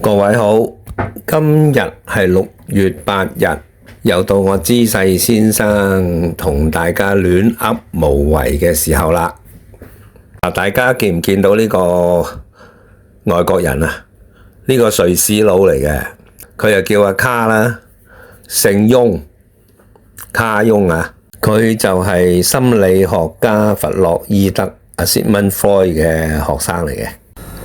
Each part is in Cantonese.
各位好，今日係6月8日，又到我姿勢先生同大家亂噏無謂嘅時候啦。大家見唔見到呢個外國人啊？呢個瑞士佬嚟嘅，佢又叫阿卡啦，姓翁，卡翁啊。佢就係心理學家弗洛伊德 Sigmund Freud 嘅學生嚟嘅。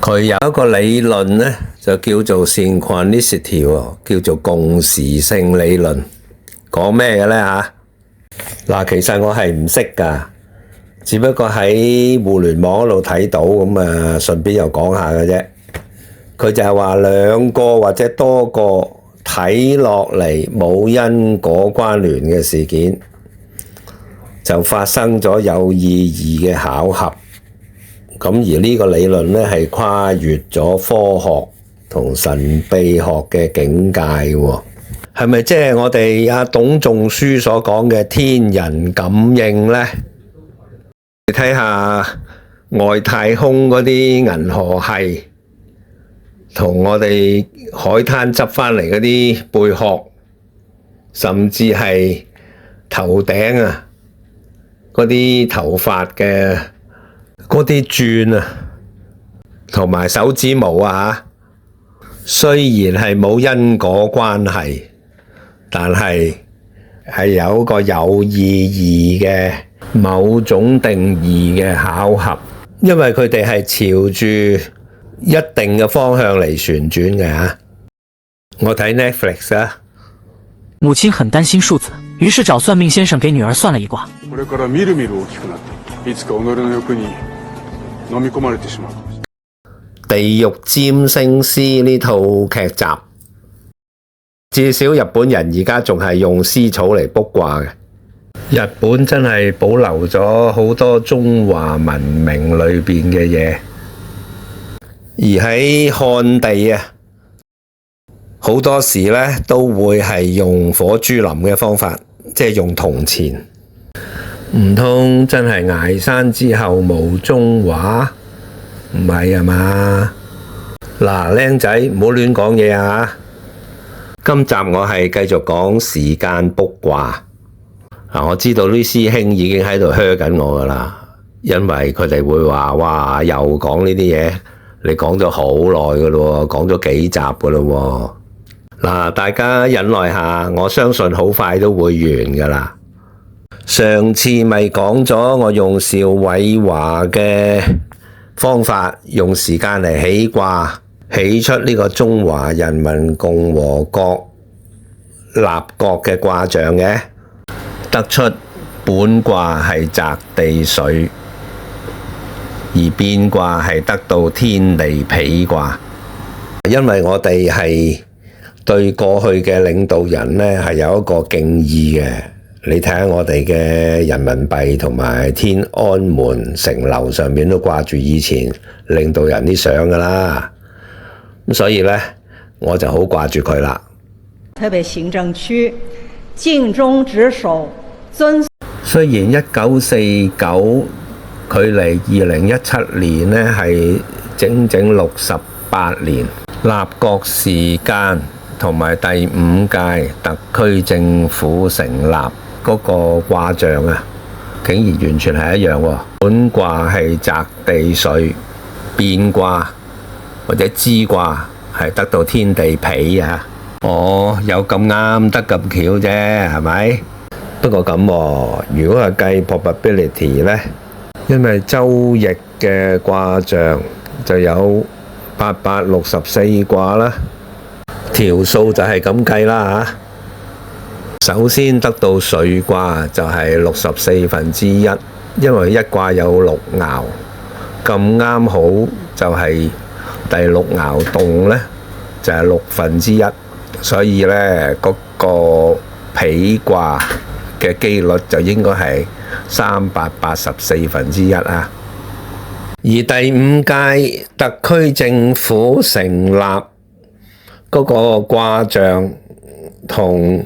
佢有一個理論呢，就叫做 synchronicity， 叫做共時性理論。講咩嘅呢？嗱，其實我係唔識噶，只不過喺互聯網嗰度睇到，咁啊順便又講下嘅啫。佢就係話兩個或者多個睇落嚟冇因果關聯嘅事件，就發生咗有意義嘅巧合。咁而呢個理論呢，係跨越咗科學同神秘學嘅境界喎。係咪即係我哋阿董仲舒所講嘅天人感應呢？你睇下外太空嗰啲銀河系，同我哋海灘執返嚟嗰啲貝殼，甚至係頭頂啊嗰啲頭髮嘅嗰啲鑽啊，同埋手指毛啊，雖然係冇因果關係，但係有一個有意義嘅某種定義嘅巧合，因為佢哋係朝住一定嘅方向嚟旋轉嘅。我睇 Netflix 啊。母親很擔心數字，於是找算命先生給女兒算了一卦。地獄占星師呢套劇集，至少日本人而家仲係用絲草嚟卜卦嘅。日本真係保留咗好多中華文明裏邊嘅嘢，而喺漢地啊，好多時咧都會係用火珠林嘅方法，即係用銅錢。唔通真係崖山之後無中華？唔係啊嘛？嗱，僆仔唔好亂講嘢啊！今集我係繼續講時間卜卦。我知道啲師兄已經喺度噓緊我噶啦，因為佢哋會話：哇，又講呢啲嘢，你講咗好耐噶咯，講咗幾集噶咯。嗱，大家忍耐下，我相信好快都會完噶啦。上次咪講咗我用邵偉華嘅方法，用時間嚟起卦，起出呢個中華人民共和國立國嘅卦象嘅，得出本卦係澤地水，而變卦係得到天地否卦。因為我哋係對過去嘅領導人呢係有一個敬意嘅。你睇下我哋嘅人民幣同埋天安門城樓上面都掛住以前領導人啲相噶啦，咁所以呢，我就好掛住佢啦。特別行政區盡忠職守，雖然1949距離2017年呢係整整68年，立國時間同埋第5屆特區政府成立嗰個卦象啊，竟然完全係一樣喎。本卦係澤地水，變卦或者支卦係得到天地否啊。有咁啱得咁巧啫，係咪？不過咁喎，如果係計 probability 呢，因為周易嘅卦象就有864卦啦，條數就係咁計啦嚇。首先得到水卦就係1/64，因為一卦有6爻，咁啱好就係第6爻動呢，就係1/6，所以呢，嗰個否卦嘅機率就應該係384啊。而第5屆特區政府成立嗰個卦象同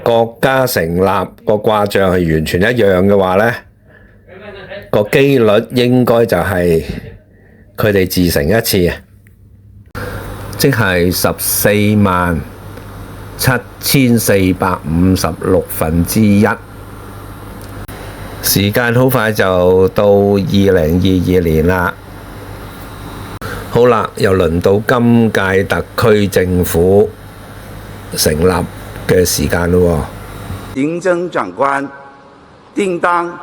國家成立個卦象係完全一樣嘅話呢，個機率應該就係佢哋自成一次。即係147456%。時間好快就到2022年啦。好啦，又輪到今屆特區政府成立嘅時間咯。行政長官定當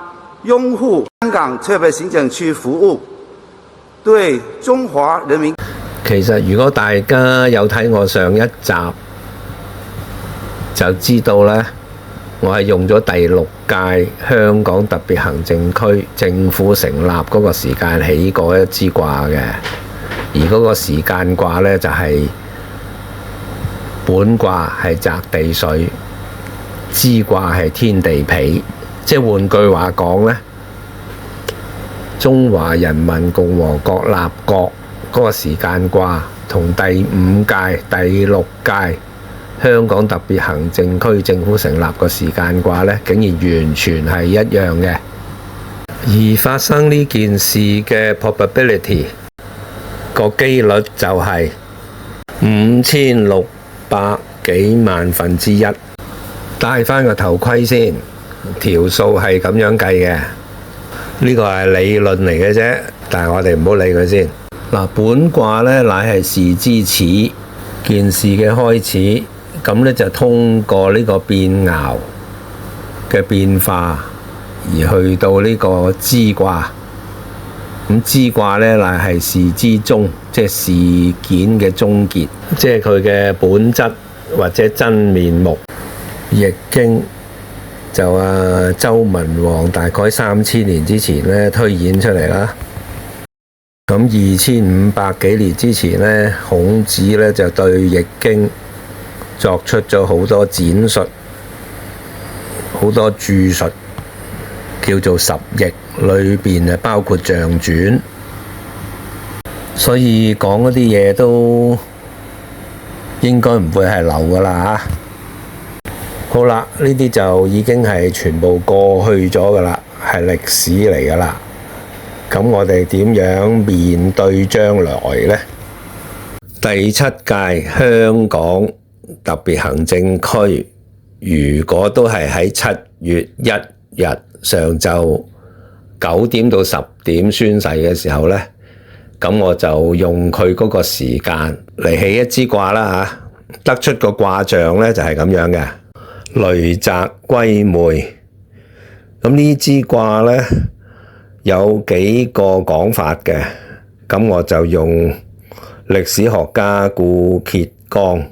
擁護香港特別行政區服務，對中華人民。其實如果大家有睇我上一集，就知道呢，我係用咗第6屆香港特別行政區政府成立嗰個時間起過一支卦嘅，而嗰個時間卦呢，就係本卦係澤地水，支卦係天地痞，即係換句話講呢，中華人民共和國立國嗰個時間卦同第5屆、第6屆香港特別行政區政府成立個時間卦呢，竟然完全係一樣嘅。而發生呢件事嘅 probability 個機率就係5600幾萬分之一。戴翻個頭盔先，條數係咁樣計嘅。呢個係理論嚟嘅啫，但係我哋唔好理佢先。嗱，本卦呢乃係事之始，件事嘅開始。咁呢就通過呢個變爻嘅變化而去到呢個支卦。咁支卦呢乃係事之終，即係事件嘅終結，即係佢嘅本質或者真面目。易經就周文王大概3000年之前呢推演出嚟啦。咁2500幾年之前呢，孔子呢就對易經作出咗好多展述，好多注述，叫做十易，裏邊包括象傳，所以講嗰啲嘢都應該唔會係流噶啦。好啦，呢啲就已經係全部過去咗噶啦，係歷史嚟噶啦。咁我哋點樣面對將來呢？第7屆香港特別行政區，如果都係喺7月1日上晝9點到10點宣誓嘅時候呢，咁我就用佢嗰個時間嚟起一支卦啦嚇，得出個卦象呢，就係咁樣嘅，雷澤歸妹。咁呢支卦呢，有幾個講法嘅，咁我就用歷史學家顧頡剛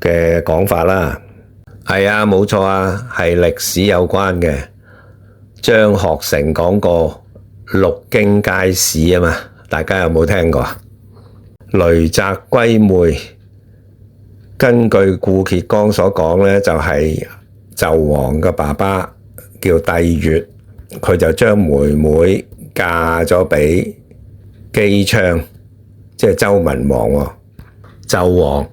嘅講法啦。係啊，冇錯啊，係歷史有關嘅。張學成講過六經皆史啊嘛，大家有冇聽過啊？雷澤歸妹，根據顧頡剛所講呢，就係紂王嘅爸爸叫帝乙，佢就將妹妹嫁咗俾姬昌，即係周文王喎。紂王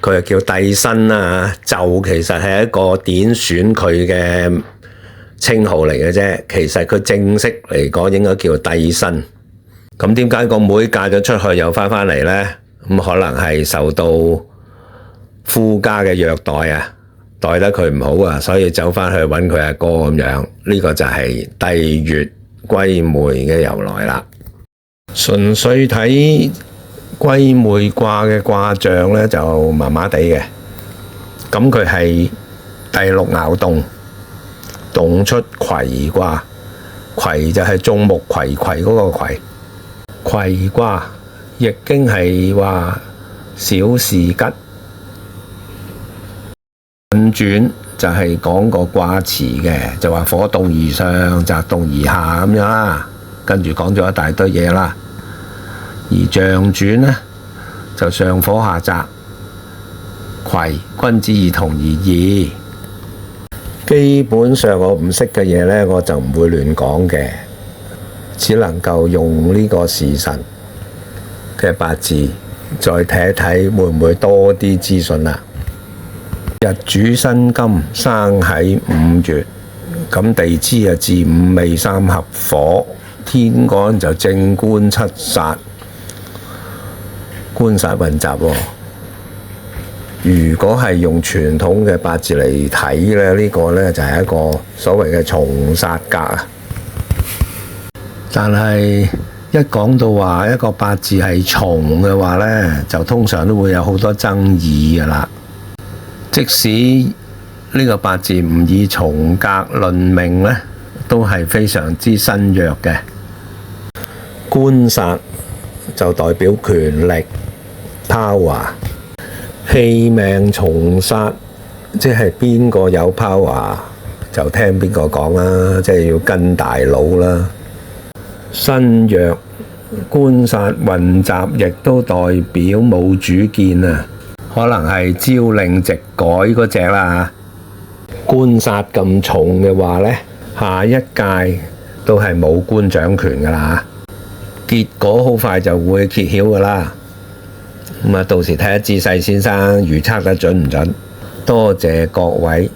佢就叫帝辛啦，紂其實係一個點選佢嘅稱號嚟嘅啫，其實佢正式嚟講應該叫帝辛。咁點解個妹嫁咗出去又翻返嚟呢？咁可能係受到夫家嘅虐待啊，待得佢唔好啊，所以走返去揾佢阿哥咁樣。呢個就係帝乙歸妹嘅由來啦。純粹睇歸妹卦嘅卦象呢，就麻麻地嘅。咁佢係第六爻動，動出葵卦。葵就係眾目睽睽嗰個葵。葵卦易經係話小事吉。引傳就係講個卦辭嘅，就話火動而上，澤動而下咁樣啦。跟住講咗一大堆嘢啦。而象傳呢，就上火下澤，葵君子而同而異。基本上我唔識嘅嘢呢，我就唔會亂講嘅，只能夠用呢個時辰嘅八字再睇一睇會唔會多啲資訊啦。日主辛金生喺5月，咁地支啊巳午未三合火，天干就正官七煞，官官殺混雜喎。如果係用傳統嘅八字嚟睇咧，呢個咧就係一個所謂嘅重殺格啊。但係一講到話一個八字係重嘅話咧，就通常都會有好多爭議噶啦。即使呢個八字唔以重格論命咧，都係非常之身弱嘅。官殺就代表權力 power。氣命重殺，即係邊個有 power就聽邊個講啦，即係要跟大佬啦。身弱官殺混雜，亦都代表冇主見啊，可能係朝令夕改嗰隻啦。官殺咁重嘅話呢，下一屆都係冇官掌權噶啦，結果好快就會揭曉噶啦。咁啊，到時睇下知世先生預測得準唔準？多謝各位。